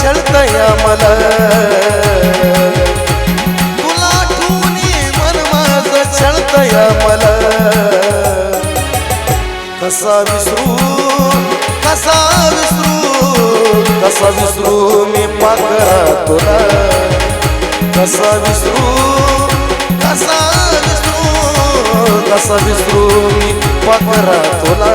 छळतया मला तुला आठवणी मन माझं छळतया मला कसा विसरू कसा विसरू कसा विसरू मी पाकरा तुला कसा विसरू कसा विसरू कसा विसरू मी पाकरा तुला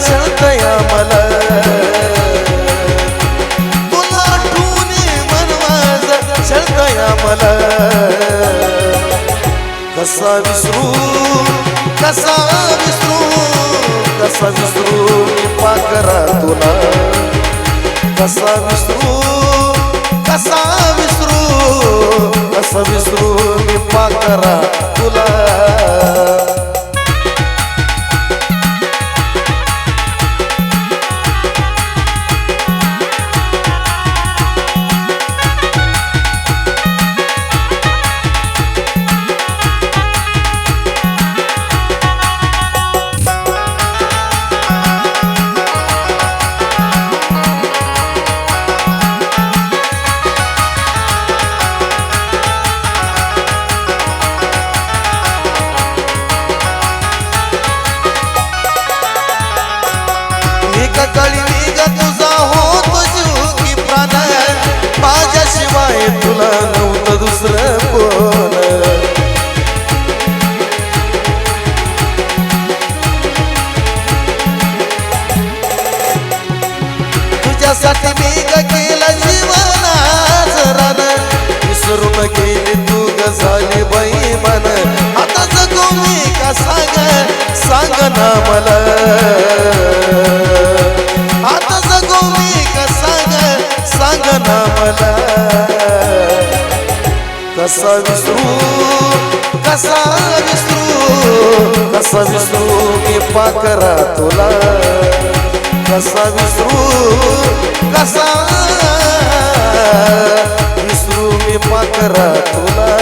छळतया मला तुला आठवणी मन माझं छळतया मला कसा विसरू कसा विसरू कसा विसरू मी पाकरा तुला कसा विसरू कसा विसरू कसा विसरू मी पाकरा तुला कळी निघ तुझा होतो जीव की प्राण माझ्याशिवाय तुला नव्हतं दुसरं कोण तुझ्यासाठी मी केलं जीवनाचं रान विसरून गेली तू ग झाली बाई मन आता जगू मी का सांग सांग ना मला आता जगू मी का सांग सांग ना मला कसा विसरू कसा विसरू कसा विसरू मी पाकरा तुला कसा विसरू कसा विसरू मी पाकरा तुला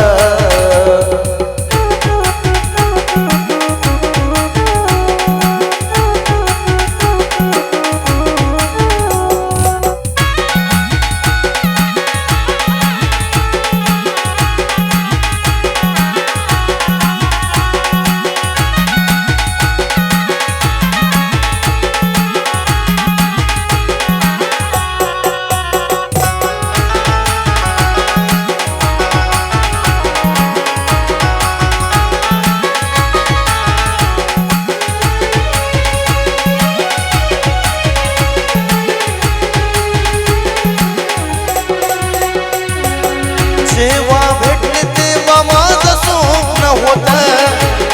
जेव्हा भेटले तेव्हा माझं स्वप्न होत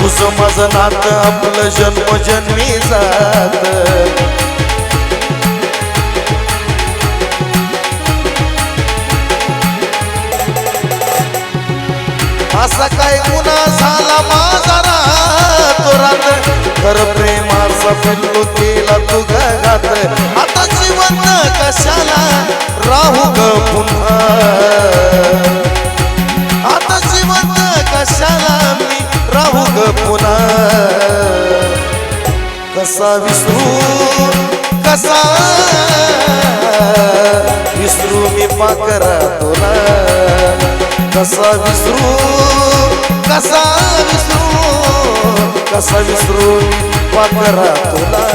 तुझं माझं नातं आपलं जन्मजन्मी जात असा काय गुन्हा झाला माझा रातो रात खरं प्रेमाचा पिल्लू केला तू घात आता जिवंत कशाला राहू ग पुन्हा आता जिवंत कशाला मी राहू ग पुन्हा कसा विसरू कसा विसरू मी पाकरा तुला कसा विसरू कसा विसरू कसा विसरू मी पाकरा तुला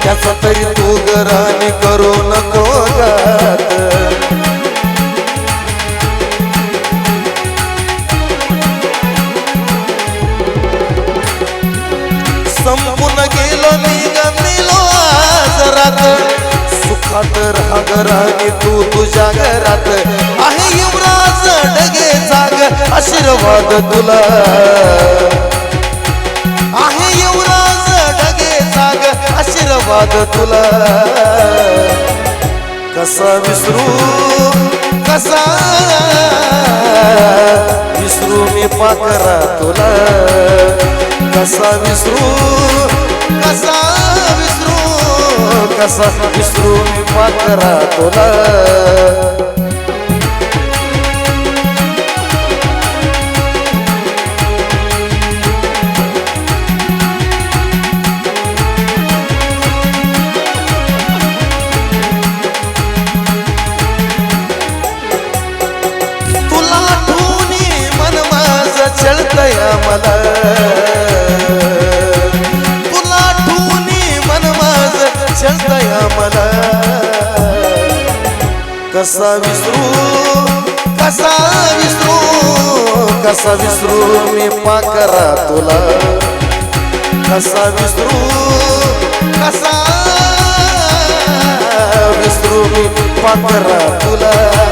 त्याचा तरी तू गराणी करू नको गात राणी तू तुझ्या घरात आहे युवराज ढगे जाग आशीर्वाद तुला आहे युवराज ढगे जाग आशीर्वाद तुला कसा विसरू मी पाकरा तुला कसा विसरू मी पाकरा तुला छळतया मला तुला ठुनी मन माझ छळतया मला कसा विसरू मी पाकरा तुला कसा विसरू मी पाकरा तुला